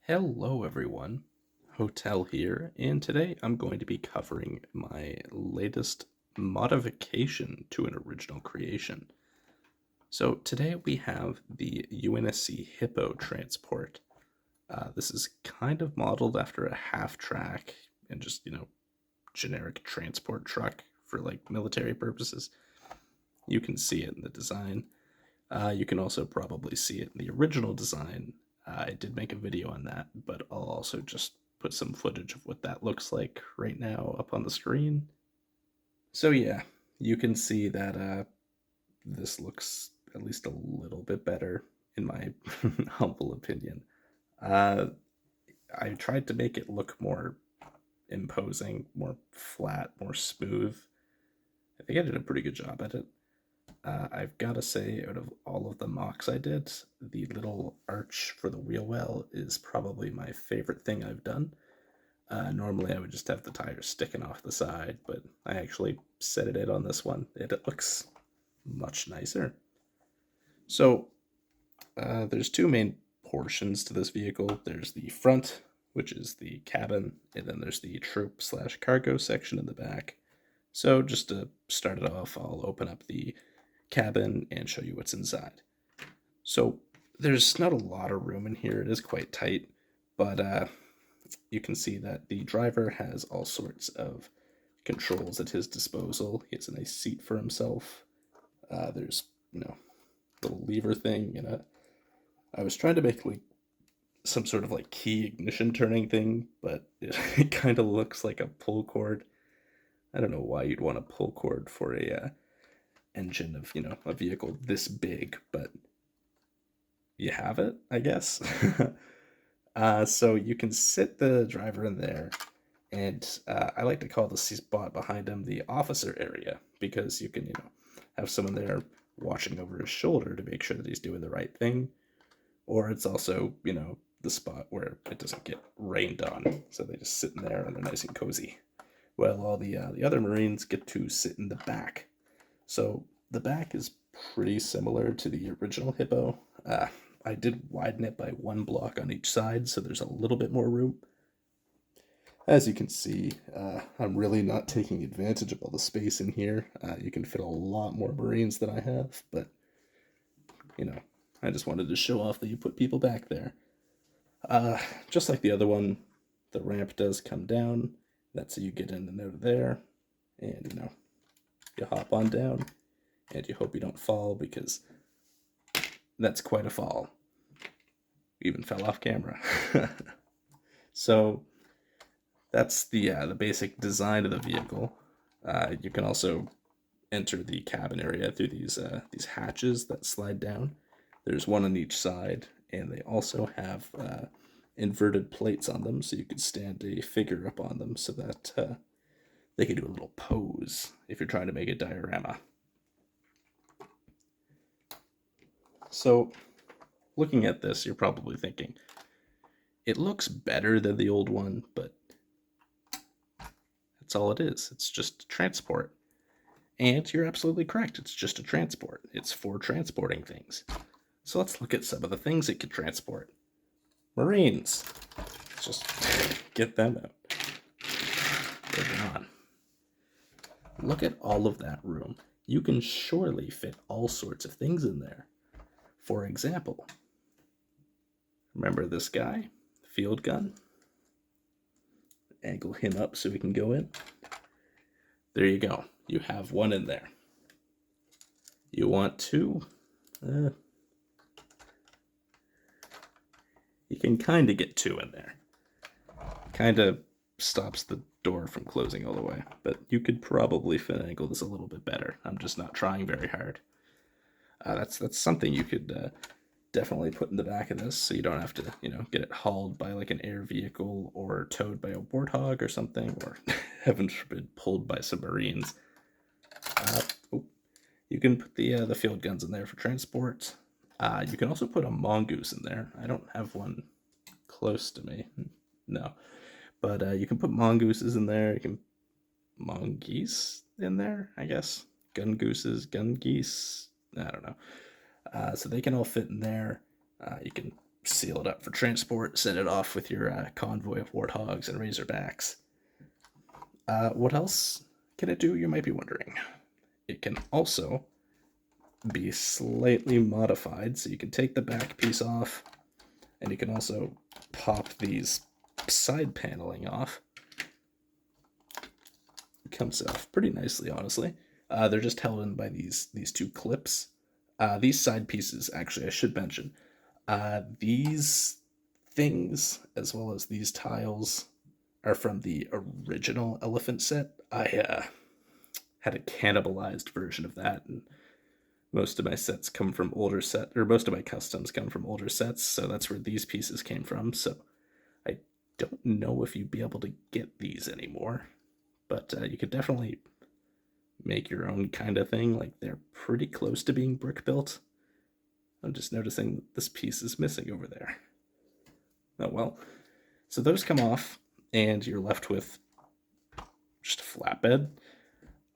Hello everyone, Hotel here, and today I'm going to be covering my latest modification to an original creation. So today we have the UNSC Hippo transport. This is kind of modeled after a half track and just, generic transport truck for like military purposes. You can see it in the design. You can also probably see it in the original design. I did make a video on that, but I'll also just put some footage of what that looks like right now up on the screen. So yeah, you can see that this looks at least a little bit better in my humble opinion. Uh, I tried to make it look more imposing, more flat, more smooth. I think I did a pretty good job at it. I've got to say, out of all of the mocks I did, the little arch for the wheel well is probably my favorite thing I've done. Normally, I would just have the tires sticking off the side, but I actually set it in on this one. It looks much nicer. So, there's two main portions to this vehicle. There's the front, which is the cabin, and then there's the troop slash cargo section in the back. So, just to start it off, I'll open up the cabin and show you what's inside. So there's not a lot of room in here. It is quite tight, but you can see that the driver has all sorts of controls at his disposal. He has a nice seat for himself. There's little lever thing, and I was trying to make like some sort of like key ignition turning thing, but it kind of looks like a pull cord. I don't know why you'd want a pull cord for a engine of a vehicle this big, but you have it, I guess. So you can sit the driver in there, and I like to call the spot behind him the officer area because you can have someone there watching over his shoulder to make sure that he's doing the right thing, or it's also the spot where it doesn't get rained on, so they just sit in there and they're nice and cozy. Well, all the other Marines get to sit in the back. So the back is pretty similar to the original Hippo. I did widen it by one block on each side, so there's a little bit more room. As you can see, I'm really not taking advantage of all the space in here. You can fit a lot more Marines than I have, but, I just wanted to show off that you put people back there. Just like the other one, the ramp does come down. That's how you get in and out of there. And, you hop on down, and you hope you don't fall because that's quite a fall. Even fell off camera. So that's the basic design of the vehicle. You can also enter the cabin area through these hatches that slide down. There's one on each side, and they also have inverted plates on them, so you could stand a figure up on them so that they can do a little pose if you're trying to make a diorama. So, looking at this, you're probably thinking, it looks better than the old one, but that's all it is. It's just a transport. And you're absolutely correct. It's just a transport. It's for transporting things. So let's look at some of the things it could transport. Marines. Let's just get them out. They're gone. Look at all of that room. You can surely fit all sorts of things in there. For example, remember this guy? Field gun. Angle him up so he can go in. There you go. You have one in there. You want two? You can kind of get two in there. Kind of stops the door from closing all the way, but you could probably finagle this a little bit better. I'm just not trying very hard. That's something you could definitely put in the back of this, so you don't have to get it hauled by like an air vehicle or towed by a warthog or something, or heaven forbid pulled by some Marines. You can put the field guns in there for transport. You can also put a mongoose in there. I don't have one close to me. No. But you can put mongooses in there. You can mongoose in there, I guess. Gun gooses, gun geese. I don't know. So they can all fit in there. You can seal it up for transport, send it off with your convoy of warthogs and razorbacks. What else can it do, you might be wondering? It can also be slightly modified, so you can take the back piece off, and you can also pop these side paneling off. It comes off pretty nicely, honestly. They're just held in by these two clips. These side pieces, actually, I should mention, these things, as well as these tiles, are from the original Elephant set. I had a cannibalized version of that, and most of my sets come from older most of my customs come from older sets, so that's where these pieces came from. So I don't know if you'd be able to get these anymore, but you could definitely make your own kind of thing. Like, they're pretty close to being brick built. I'm just noticing this piece is missing over there. Oh well. So those come off, and you're left with just a flatbed.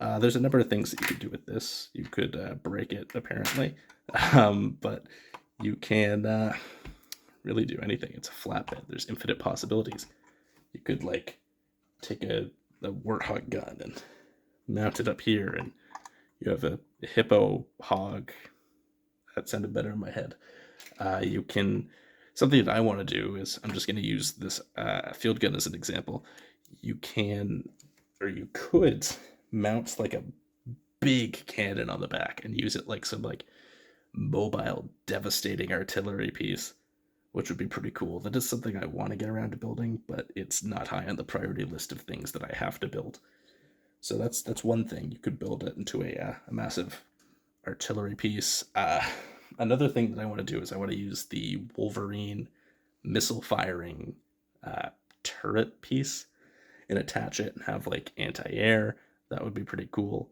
There's a number of things that you could do with this. You could break it, apparently, but you can really do anything. It's a flatbed. There's infinite possibilities. You could, like, take a warthog gun and mount it up here, and you have a hippo hog. That sounded better in my head. You can... Something that I want to do is, I'm just going to use this field gun as an example. You can, or you could, mount like a big cannon on the back and use it like some like mobile devastating artillery piece, which would be pretty cool. That is something I want to get around to building, but it's not high on the priority list of things that I have to build. So that's one thing. You could build it into a massive artillery piece. Another thing that I want to do is I want to use the Wolverine missile firing turret piece and attach it and have like anti-air. That would be pretty cool.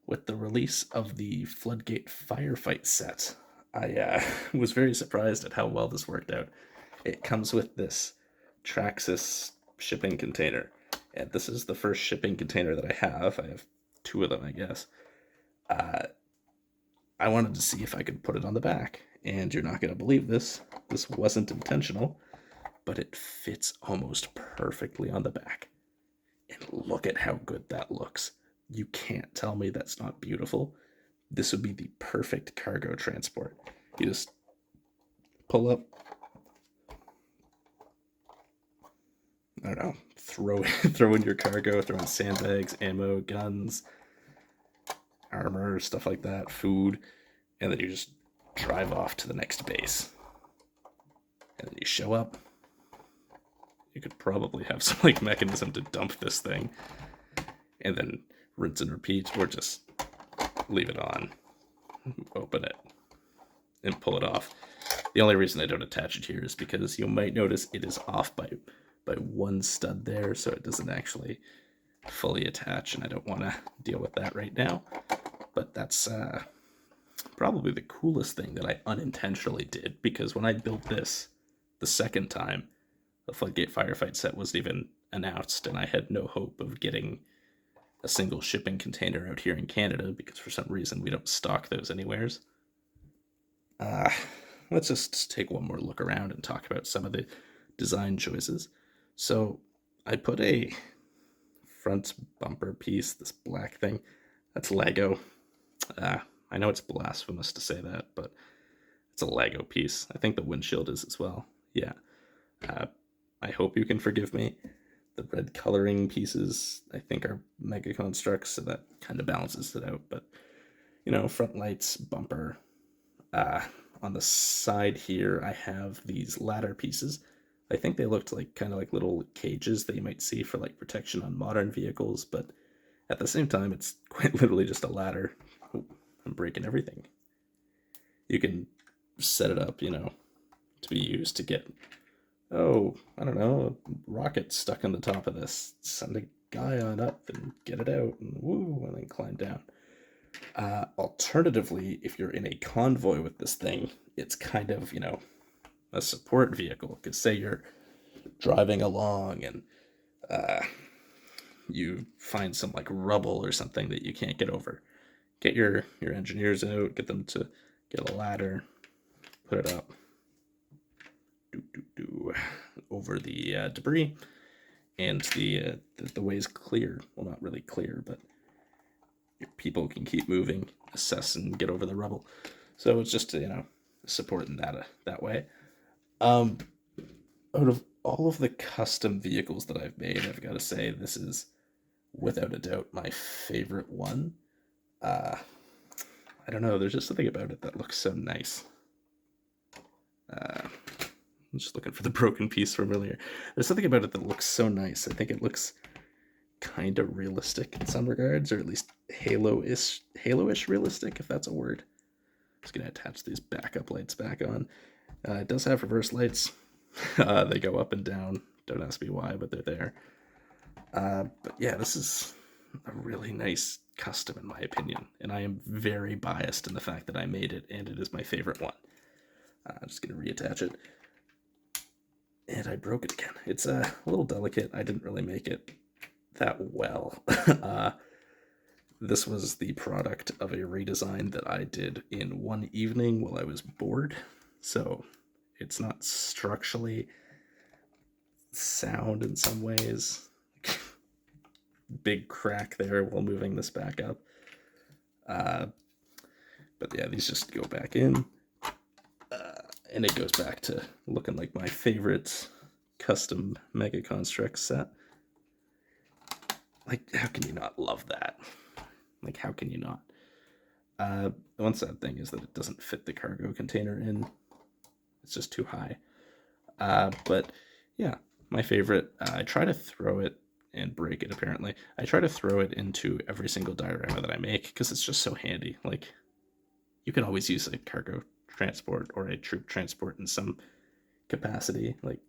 With the release of the Floodgate Firefight set, I was very surprised at how well this worked out. It comes with this Traxxas shipping container, and this is the first shipping container that I have. I have two of them, I guess. I wanted to see if I could put it on the back, and you're not going to believe this. This wasn't intentional, but it fits almost perfectly on the back. And look at how good that looks. You can't tell me that's not beautiful. This would be the perfect cargo transport. You just pull up, I don't know, throw in your cargo, throw in sandbags, ammo, guns, armor, stuff like that, food, and then you just drive off to the next base. And then you show up. You could probably have some like mechanism to dump this thing, and then rinse and repeat, or just leave it on, open it, and pull it off. The only reason I don't attach it here is because you might notice it is off by one stud there, so it doesn't actually fully attach, and I don't want to deal with that right now. But that's probably the coolest thing that I unintentionally did, because when I built this the second time, the Floodgate Firefight set wasn't even announced, and I had no hope of getting a single shipping container out here in Canada, because for some reason we don't stock those anywheres. Let's just take one more look around and talk about some of the design choices. So I put a front bumper piece, this black thing. That's Lego. I know it's blasphemous to say that, but it's a Lego piece. I think the windshield is as well. Yeah. I hope you can forgive me. The red coloring pieces, I think, are Mega Construx, so that kind of balances it out. But, you know, front lights, bumper. On the side here, I have these ladder pieces. I think they looked like kind of like little cages that you might see for like protection on modern vehicles, but at the same time, it's quite literally just a ladder. Oh, I'm breaking everything. You can set it up, you know, to be used to get, oh, I don't know, a rocket stuck on the top of this. Send a guy on up and get it out, and woo, and then climb down. Alternatively, if you're in a convoy with this thing, it's kind of, you know, a support vehicle. Because say you're driving along and you find some like rubble or something that you can't get over. Get your engineers out, get them to get a ladder, put it up, over the debris, and the way is clear. Well, not really clear, but people can keep moving, assess, and get over the rubble. So it's just supporting that way. Out of all of the custom vehicles that I've made, I've got to say this is without a doubt my favorite one. I don't know, there's just something about it that looks so nice. I'm just looking for the broken piece from earlier. There's something about it that looks so nice. I think it looks kind of realistic in some regards, or at least Halo-ish realistic, if that's a word. Just gonna attach these backup lights back on. It does have reverse lights. They go up and down. Don't ask me why, but they're there. But yeah, this is a really nice custom in my opinion, and I am very biased in the fact that I made it, and it is my favorite one. I'm just gonna reattach it. And I broke it again. It's a little delicate. I didn't really make it that well. This was the product of a redesign that I did in one evening while I was bored. So it's not structurally sound in some ways. Big crack there while moving this back up. But yeah, these just go back in. And it goes back to looking like my favorite custom Mega Construx set. Like, how can you not love that? Like, how can you not? The one sad thing is that it doesn't fit the cargo container in. It's just too high. But yeah, my favorite. I try to throw it and break it, apparently. I try to throw it into every single diorama that I make because it's just so handy. Like, you can always use a cargo transport or a troop transport in some capacity. Like,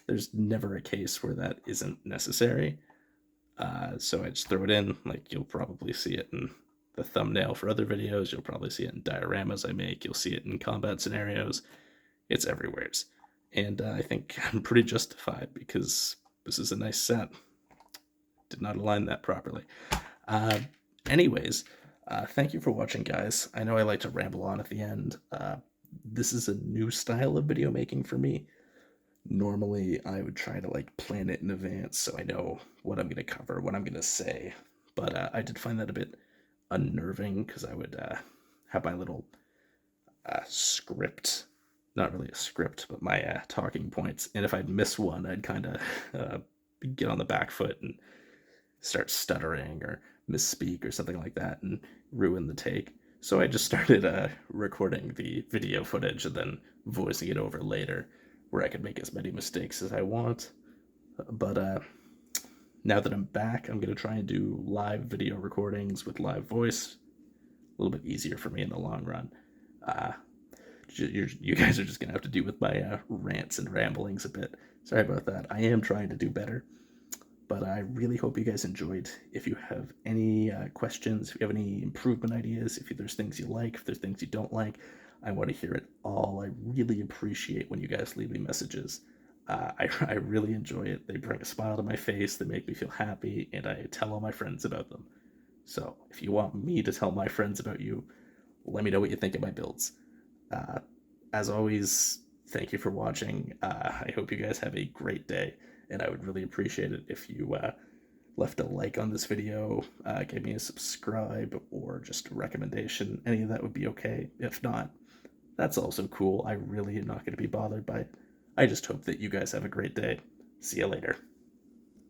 there's never a case where that isn't necessary. So I just throw it in. Like, you'll probably see it in the thumbnail for other videos. You'll probably see it in dioramas I make. You'll see it in combat scenarios. It's everywhere. And I think I'm pretty justified because this is a nice set. Did not align that properly. Anyways, thank you for watching, guys. I know I like to ramble on at the end. This is a new style of video making for me. Normally, I would try to plan it in advance so I know what I'm going to cover, what I'm going to say. But I did find that a bit unnerving because I would have my little script. Not really a script, but my talking points. And if I'd miss one, I'd kind of get on the back foot and start stuttering or misspeak or something like that and ruin the take. So I just started recording the video footage and then voicing it over later, where I could make as many mistakes as I want. But now that I'm back, I'm going to try and do live video recordings with live voice. A little bit easier for me in the long run. You guys are just going to have to deal with my rants and ramblings a bit. Sorry about that. I am trying to do better. But I really hope you guys enjoyed. If you have any questions, if you have any improvement ideas, if there's things you like, if there's things you don't like, I want to hear it all. I really appreciate when you guys leave me messages. I really enjoy it. They bring a smile to my face, they make me feel happy, and I tell all my friends about them. So if you want me to tell my friends about you, let me know what you think of my builds. As always, thank you for watching. I hope you guys have a great day. And I would really appreciate it if you left a like on this video, gave me a subscribe, or just a recommendation. Any of that would be okay. If not, that's also cool. I really am not going to be bothered by it. I just hope that you guys have a great day. See you later.